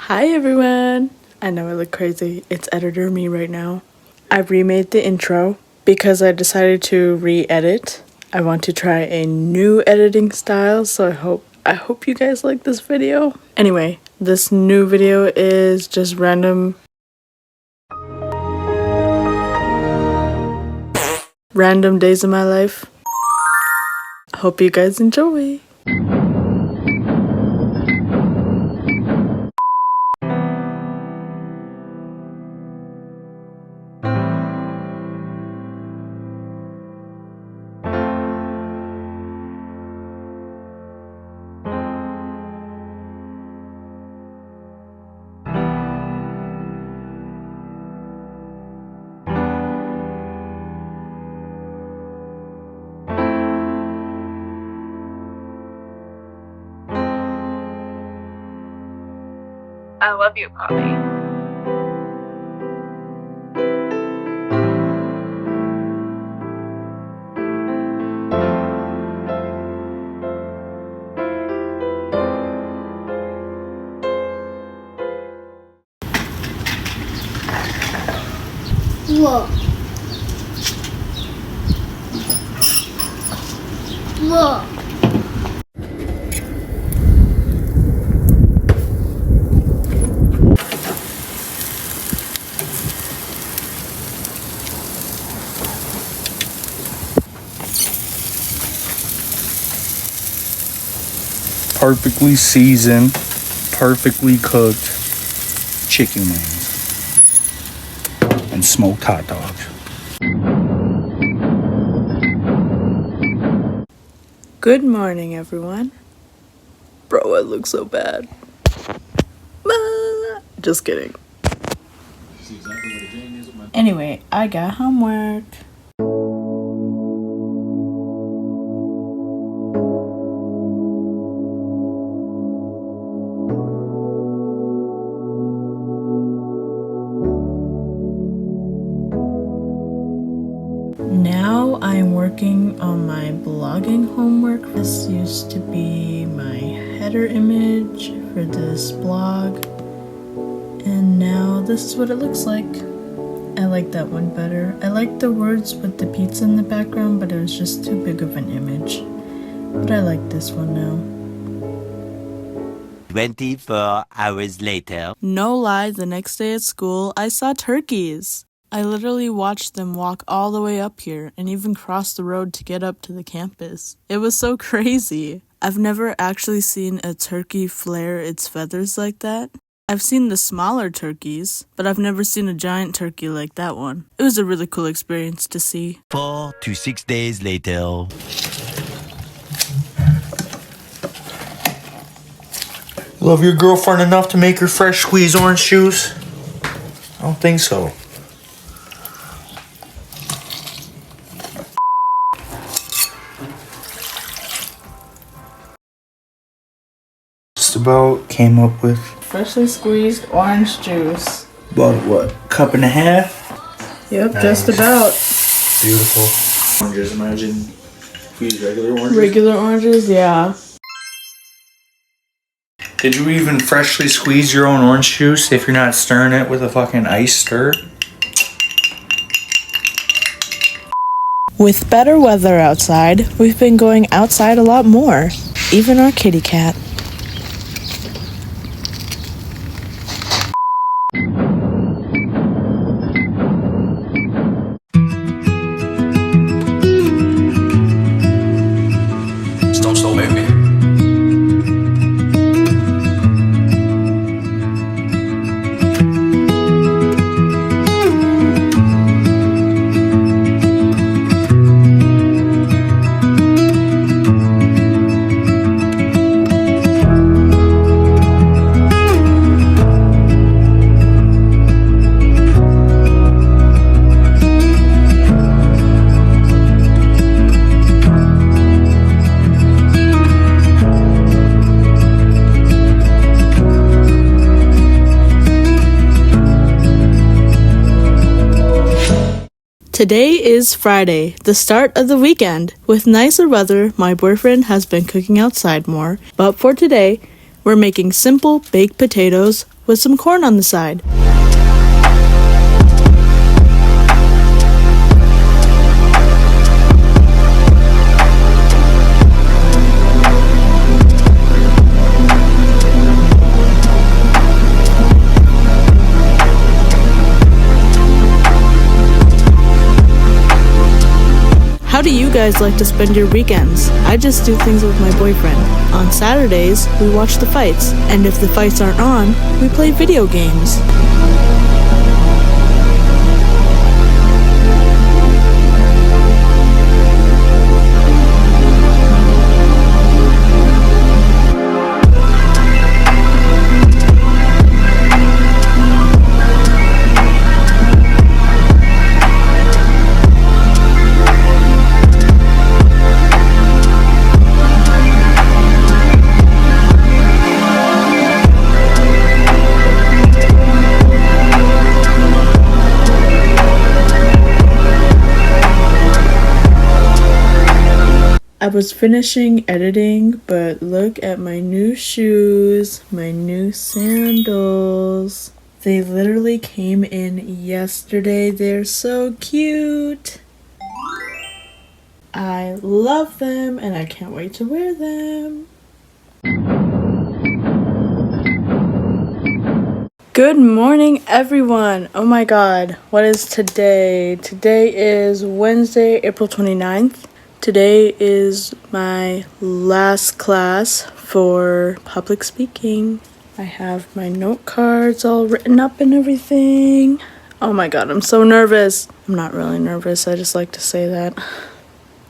Hi everyone! I know I look crazy. It's editor me right now. I remade the intro because I decided to re-edit. I want to try a new editing style, so I hope you guys like this video. Anyway, this new video is just random days of my life. Hope you guys enjoy. I love you, Poppy. Whoa. Whoa. Perfectly seasoned, perfectly cooked chicken wings and smoked hot dogs. Good morning, everyone. Bro, I look so bad. Just kidding. Anyway, I got homework. Now I'm working on my blogging homework. This used to be my header image for this blog, and now this is what it looks like. I like that one better. I like the words with the pizza in the background, but it was just too big of an image. But I like this one now. 24 hours later. No lie, the next day at school, I saw turkeys. I literally watched them walk all the way up here and even cross the road to get up to the campus. It was so crazy. I've never actually seen a turkey flare its feathers like that. I've seen the smaller turkeys, but I've never seen a giant turkey like that one. It was a really cool experience to see. 4 to 6 days later. Love your girlfriend enough to make her fresh squeezed orange juice? I don't think so. Just about came up with Freshly squeezed orange juice. about what, cup and a half? Yep, Nice. just about. Beautiful. Oranges, imagine if we use regular oranges. Regular oranges, yeah. Did you even freshly squeeze your own orange juice if you're not stirring it with a fucking ice stir? With better weather outside, we've been going outside a lot more. Even our kitty cat. Stone Soul Baby. Today is Friday, the start of the weekend. With nicer weather, my boyfriend has been cooking outside more, but for today, we're making simple baked potatoes, with some corn on the side. How do you guys like to spend your weekends? I just do things with my boyfriend. On Saturdays, we watch the fights, and if the fights aren't on, we play video games. I was finishing editing, but look at my new shoes, my new sandals. They literally came in yesterday. They're so cute. I love them and I can't wait to wear them. Good morning, everyone. Oh my god, what is today? Today is Wednesday, April 29th. Today is my last class for public speaking. I have my note cards all written up and everything. Oh my god, I'm so nervous. I'm not really nervous, I just like to say that.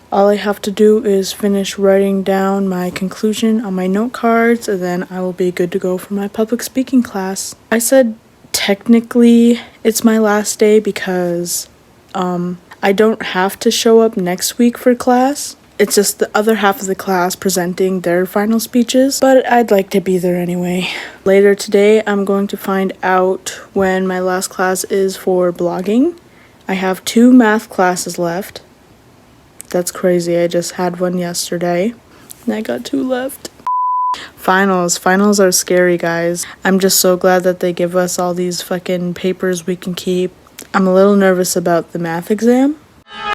All I have to do is finish writing down my conclusion on my note cards and then I will be good to go for my public speaking class. I said technically it's my last day because I don't have to show up next week for class. It's just the other half of the class presenting their final speeches, but I'd like to be there anyway. Later today, I'm going to find out when my last class is for blogging. I have 2 math classes left. That's crazy, I just had one yesterday, and I got 2 left. Finals are scary, guys. I'm just so glad that they give us all these fucking papers we can keep. I'm a little nervous about the math exam.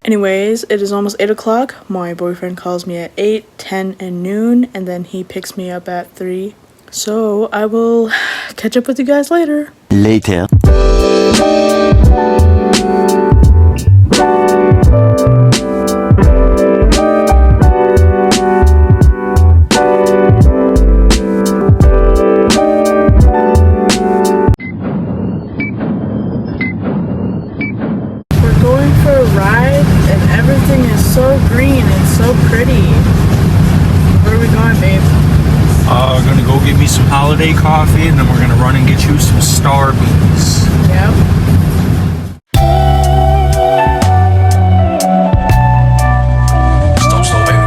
Anyways, it is almost 8 o'clock. My boyfriend calls me at 8, 10, and noon, and then he picks me up at 3. So I will catch up with you guys later. Later. So green and so pretty. Where are we going, babe? We're gonna go get me some holiday coffee and then we're gonna run and get you some SierrrrBears. Yep. Don't slow, baby.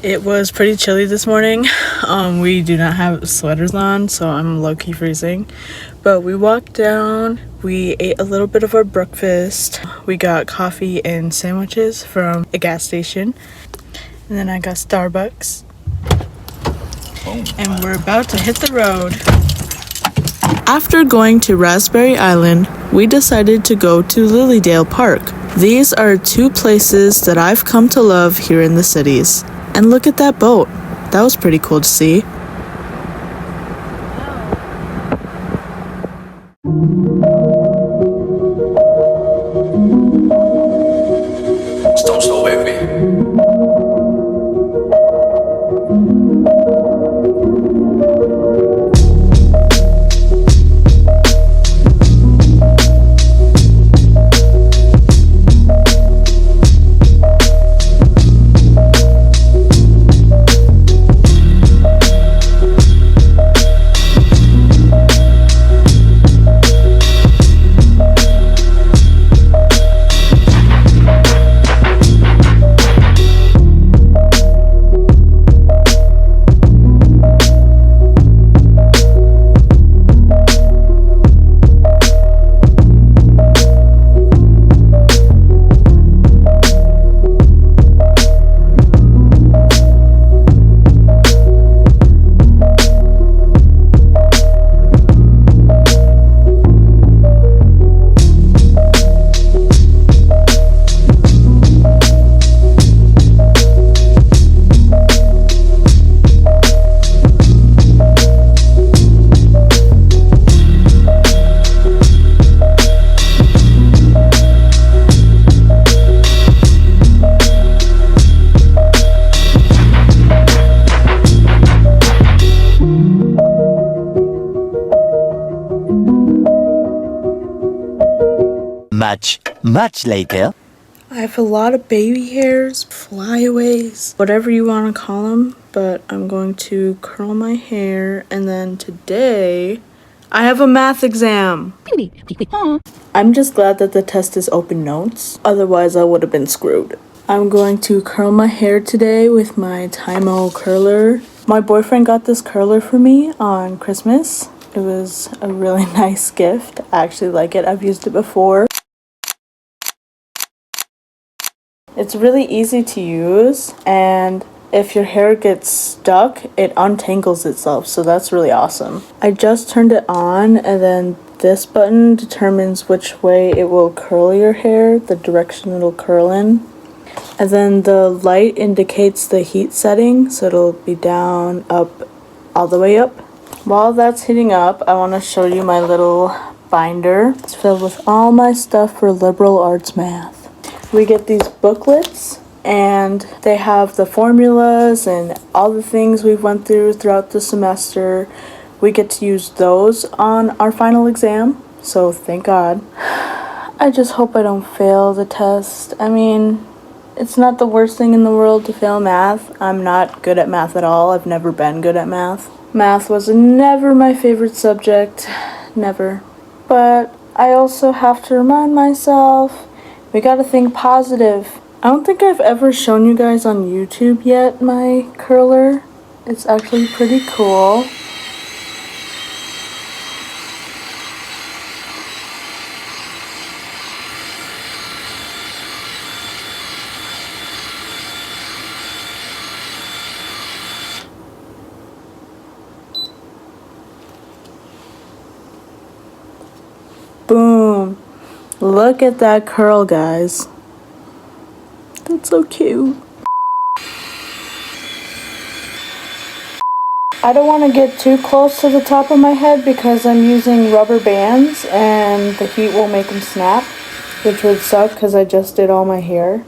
It was pretty chilly this morning. We do not have sweaters on, so I'm low-key freezing. But we walked down, we ate a little bit of our breakfast. We got coffee and sandwiches from a gas station. And then I got Starbucks. And we're about to hit the road. After going to Raspberry Island, we decided to go to Lilydale Park. These are two places that I've come to love here in the cities. And look at that boat. That was pretty cool to see. Don't slow, baby. Much later. I have a lot of baby hairs, flyaways, whatever you want to call them, but I'm going to curl my hair, and then today I have a math exam. I'm just glad that the test is open notes, otherwise I would have been screwed. I'm going to curl my hair today with my Tymo curler. My boyfriend got this curler for me on Christmas. It was a really nice gift. I actually like it. I've used it before. It's really easy to use, and if your hair gets stuck, it untangles itself, so that's really awesome. I just turned it on, and then this button determines which way it will curl your hair, the direction it'll curl in. And then the light indicates the heat setting, so it'll be down, up, all the way up. While that's heating up, I want to show you my little binder. It's filled with all my stuff for liberal arts math. We get these booklets, and they have the formulas and all the things we've went through throughout the semester. We get to use those on our final exam, so thank God. I just hope I don't fail the test. I mean, it's not the worst thing in the world to fail math. I'm not good at math at all. I've never been good at math. Math was never my favorite subject. Never. But I also have to remind myself, we gotta think positive. I don't think I've ever shown you guys on YouTube yet my curler. It's actually pretty cool. Boom. Look at that curl, guys. That's so cute. I don't want to get too close to the top of my head because I'm using rubber bands and the heat will make them snap, which would suck because I just did all my hair.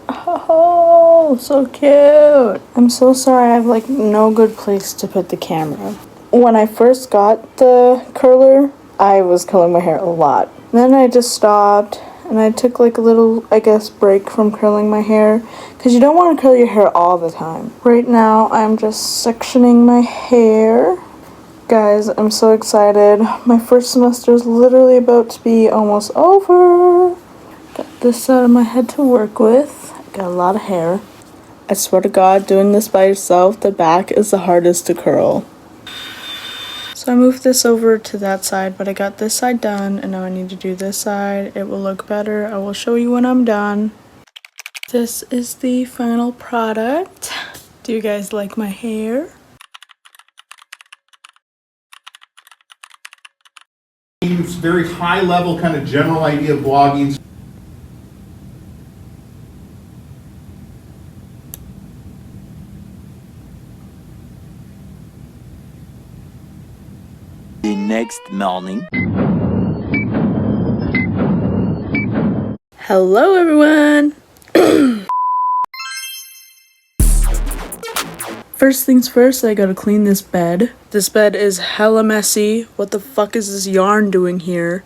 Oh, so cute. I'm so sorry, I have like no good place to put the camera. When I first got the curler, I was curling my hair a lot. Then I just stopped and I took like a little, I guess, break from curling my hair because you don't want to curl your hair all the time. Right now I'm just sectioning my hair. Guys, I'm so excited. My first semester is literally about to be almost over. Got this side of my head to work with. Got a lot of hair. I swear to God, doing this by yourself, the back is the hardest to curl. So I moved this over to that side, but I got this side done, and now I need to do this side. It will look better. I will show you when I'm done. This is the final product. Do you guys like my hair? Very high level, kind of general idea of blogging. The next morning. Hello, everyone! First things first, I gotta clean this bed. This bed is hella messy. What the fuck is this yarn doing here?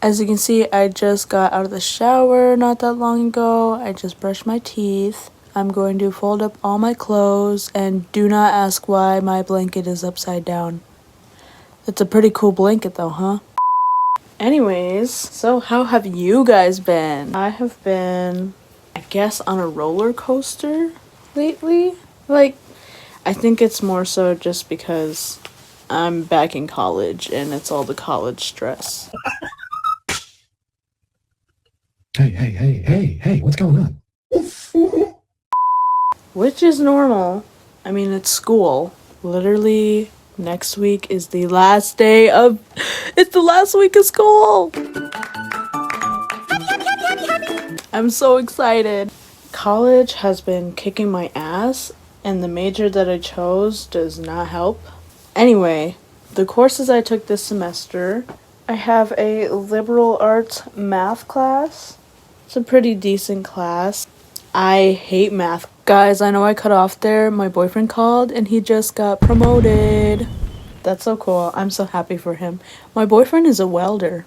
As you can see, I just got out of the shower not that long ago. I just brushed my teeth. I'm going to fold up all my clothes, and do not ask why my blanket is upside down. It's a pretty cool blanket though, huh? Anyways, so how have you guys been? I have been, I guess, on a roller coaster lately. Like, I think it's more so just because I'm back in college and it's all the college stress. Hey, what's going on? Which is normal. I mean, it's school. Literally, next week is the last day of. It's the last week of school! I'm so excited. College has been kicking my ass, and the major that I chose does not help. Anyway, the courses I took this semester, I have a liberal arts math class. It's a pretty decent class. I hate math. Guys, I know I cut off there. My boyfriend called and he just got promoted. That's so cool. I'm so happy for him. My boyfriend is a welder.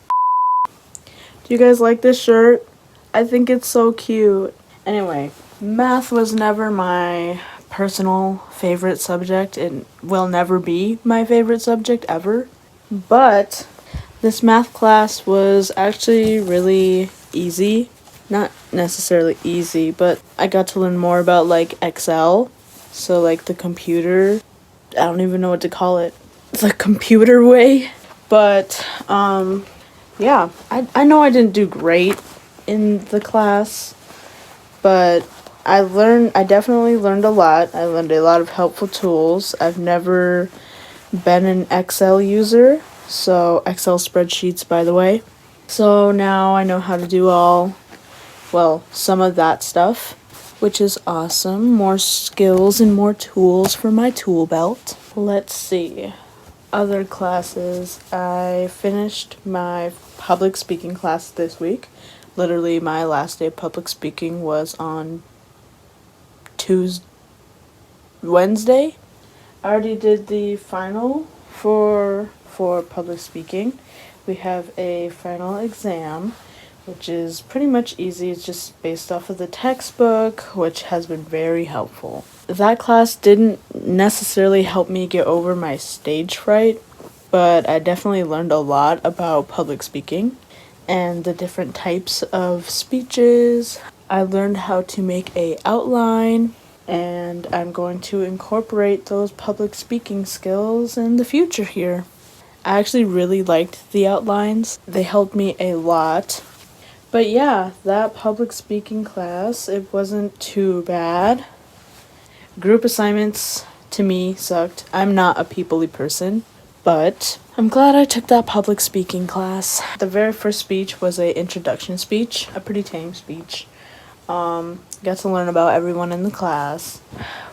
Do you guys like this shirt? I think it's so cute. Anyway, math was never my personal favorite subject and will never be my favorite subject ever. But this math class was actually really easy. Not necessarily easy, but I got to learn more about like Excel. So like the computer, I don't even know what to call it. The computer way. But yeah, I know I didn't do great in the class, but I definitely learned a lot. I learned a lot of helpful tools. I've never been an Excel user, so Excel spreadsheets, by the way. So now I know how to do some of that stuff, which is awesome. More skills and more tools for my tool belt. Let's see. Other classes. I finished my public speaking class this week. Literally, my last day of public speaking was on Wednesday. I already did the final for public speaking. We have a final exam, which is pretty much easy. It's just based off of the textbook, which has been very helpful. That class didn't necessarily help me get over my stage fright, but I definitely learned a lot about public speaking and the different types of speeches. I learned how to make a outline, and I'm going to incorporate those public speaking skills in the future here. I actually really liked the outlines. They helped me a lot. But yeah, that public speaking class, it wasn't too bad. Group assignments, to me, sucked. I'm not a people-y person, but I'm glad I took that public speaking class. The very first speech was a introduction speech, a pretty tame speech. Got to learn about everyone in the class.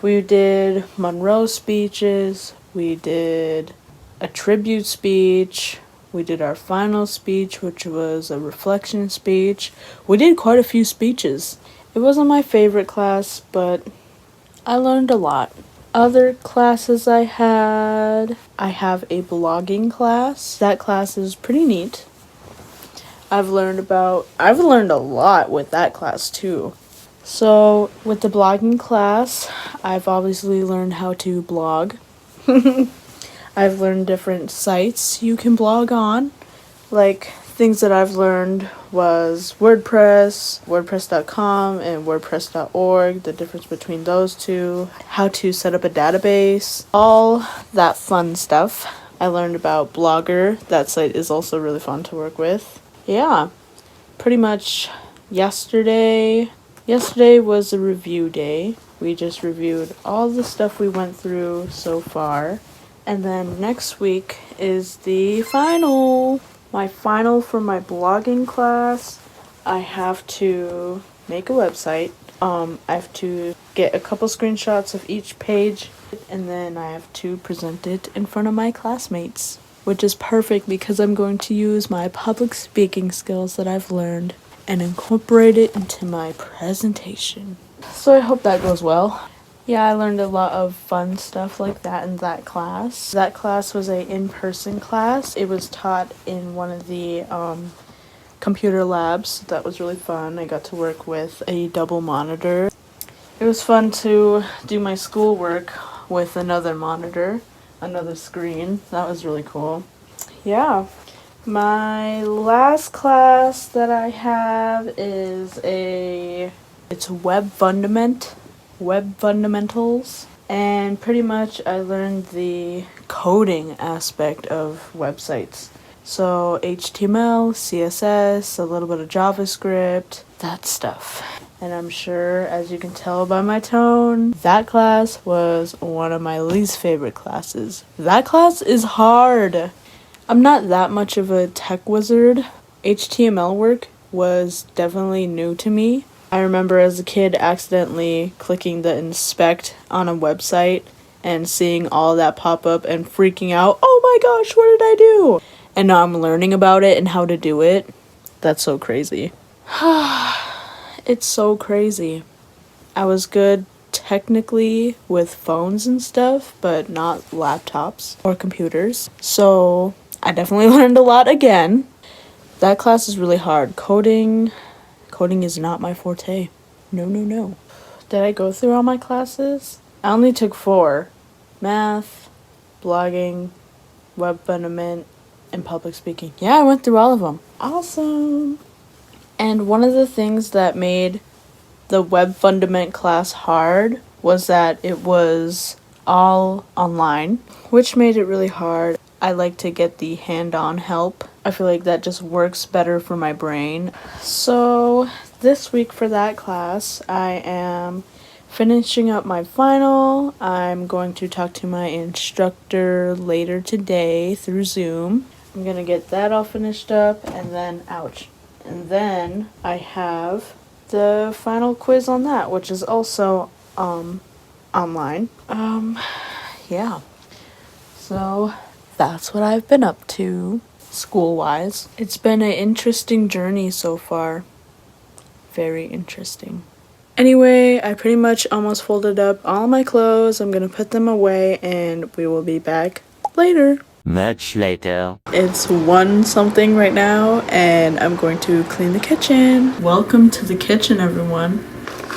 We did Monroe speeches, we did a tribute speech, we did our final speech, which was a reflection speech. We did quite a few speeches. It wasn't my favorite class, but I learned a lot. Other classes I have a blogging class. That class is pretty neat. I've learned a lot with that class too. So with the blogging class, I've obviously learned how to blog. I've learned different sites you can blog on. Like, things that I've learned was WordPress, WordPress.com, and WordPress.org, the difference between those two, how to set up a database, all that fun stuff. I learned about Blogger. That site is also really fun to work with. Yeah, pretty much yesterday was a review day. We just reviewed all the stuff we went through so far. And then next week is the final. My final for my blogging class. I have to make a website. I have to get a couple screenshots of each page, and then I have to present it in front of my classmates, which is perfect because I'm going to use my public speaking skills that I've learned and incorporate it into my presentation. So I hope that goes well. Yeah, I learned a lot of fun stuff like that in that class. That class was a in-person class. It was taught in one of the computer labs. That was really fun. I got to work with a double monitor. It was fun to do my schoolwork with another monitor, another screen. That was really cool. Yeah. My last class that I have is it's web fundamentals, and pretty much I learned the coding aspect of websites. So HTML, CSS, a little bit of JavaScript, that stuff. And I'm sure, as you can tell by my tone, that class was one of my least favorite classes. That class is hard. I'm not that much of a tech wizard. HTML work was definitely new to me. I remember as a kid accidentally clicking the inspect on a website and seeing all that pop up and freaking out, oh my gosh, what did I do? And now I'm learning about it and how to do it. That's so crazy. It's so crazy. I was good technically with phones and stuff, but not laptops or computers. So I definitely learned a lot again. That class is really hard. Coding is not my forte. No. Did I go through all my classes? I only took 4. Math, blogging, web fundament, and public speaking. Yeah, I went through all of them. Awesome. And one of the things that made the web fundament class hard was that it was all online, which made it really hard. I like to get the hand-on help. I feel like that just works better for my brain. So this week for that class, I am finishing up my final. I'm going to talk to my instructor later today through Zoom. I'm gonna get that all finished up, and then, and then I have the final quiz on that, which is also online. Yeah. So that's what I've been up to school-wise. It's been an interesting journey so far. Very interesting. Anyway, I pretty much almost folded up all my clothes. I'm gonna put them away and we will be back later. Much later. It's 1 something right now, and I'm going to clean the kitchen. Welcome to the kitchen, everyone.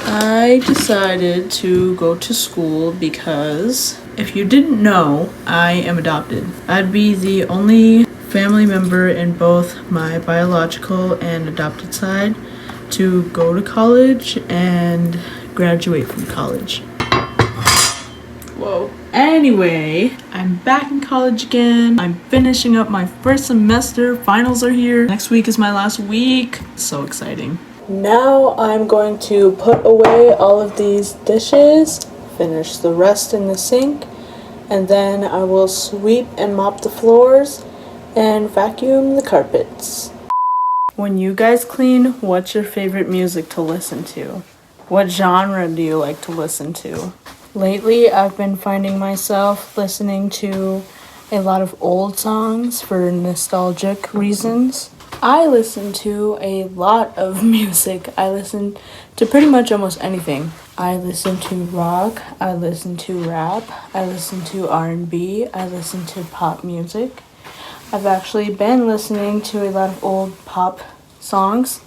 I decided to go to school because, if you didn't know, I am adopted. I'd be the only family member in both my biological and adopted side to go to college and graduate from college. Whoa. Anyway, I'm back in college again. I'm finishing up my first semester. Finals are here. Next week is my last week. So exciting. Now I'm going to put away all of these dishes, finish the rest in the sink, and then I will sweep and mop the floors and vacuum the carpets. When you guys clean, what's your favorite music to listen to? What genre do you like to listen to? Lately, I've been finding myself listening to a lot of old songs for nostalgic reasons. I listen to a lot of music. I listen to pretty much almost anything. I listen to rock, I listen to rap, I listen to R&B, I listen to pop music. I've actually been listening to a lot of old pop songs.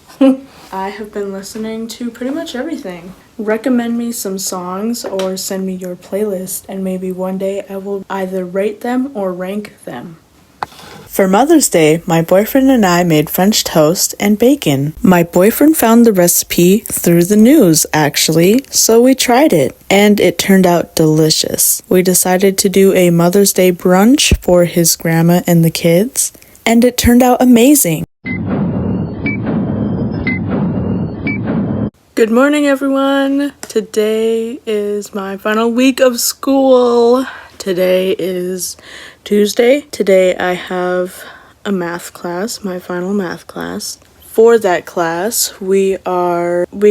I have been listening to pretty much everything. Recommend me some songs or send me your playlist, and maybe one day I will either rate them or rank them. For Mother's Day, my boyfriend and I made French toast and bacon. My boyfriend found the recipe through the news, actually, so we tried it, and it turned out delicious. We decided to do a Mother's Day brunch for his grandma and the kids, and it turned out amazing. Good morning, everyone. Today is my final week of school. Today is Tuesday. Today I have a math class, my final math class. For that class, we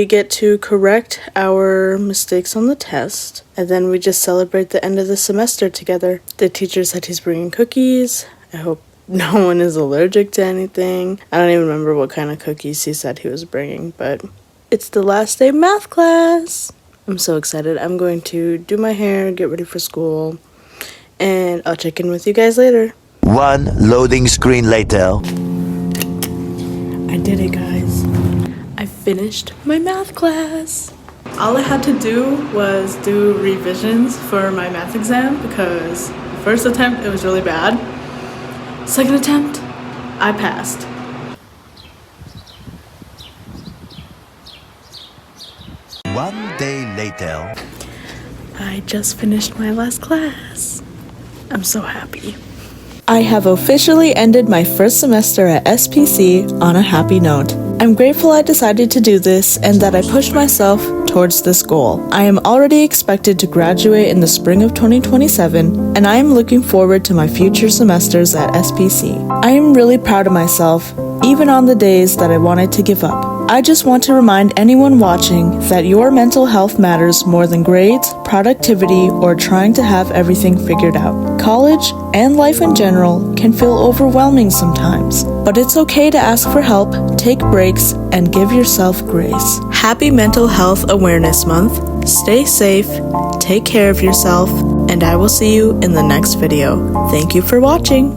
get to correct our mistakes on the test, and then we just celebrate the end of the semester together. The teacher said he's bringing cookies. I hope no one is allergic to anything. I don't even remember what kind of cookies he said he was bringing, but it's the last day of math class. I'm so excited. I'm going to do my hair, get ready for school, and I'll check in with you guys later. One loading screen later. I did it, guys. I finished my math class. All I had to do was do revisions for my math exam because the first attempt, it was really bad. Second attempt, I passed. One day later. I just finished my last class. I'm so happy. I have officially ended my first semester at SPC on a happy note. I'm grateful I decided to do this and that I pushed myself towards this goal. I am already expected to graduate in the spring of 2027, and I am looking forward to my future semesters at SPC. I am really proud of myself, even on the days that I wanted to give up. I just want to remind anyone watching that your mental health matters more than grades, productivity, or trying to have everything figured out. College and life in general can feel overwhelming sometimes, but it's okay to ask for help, take breaks, and give yourself grace. Happy Mental Health Awareness Month. Stay safe, take care of yourself, and I will see you in the next video. Thank you for watching.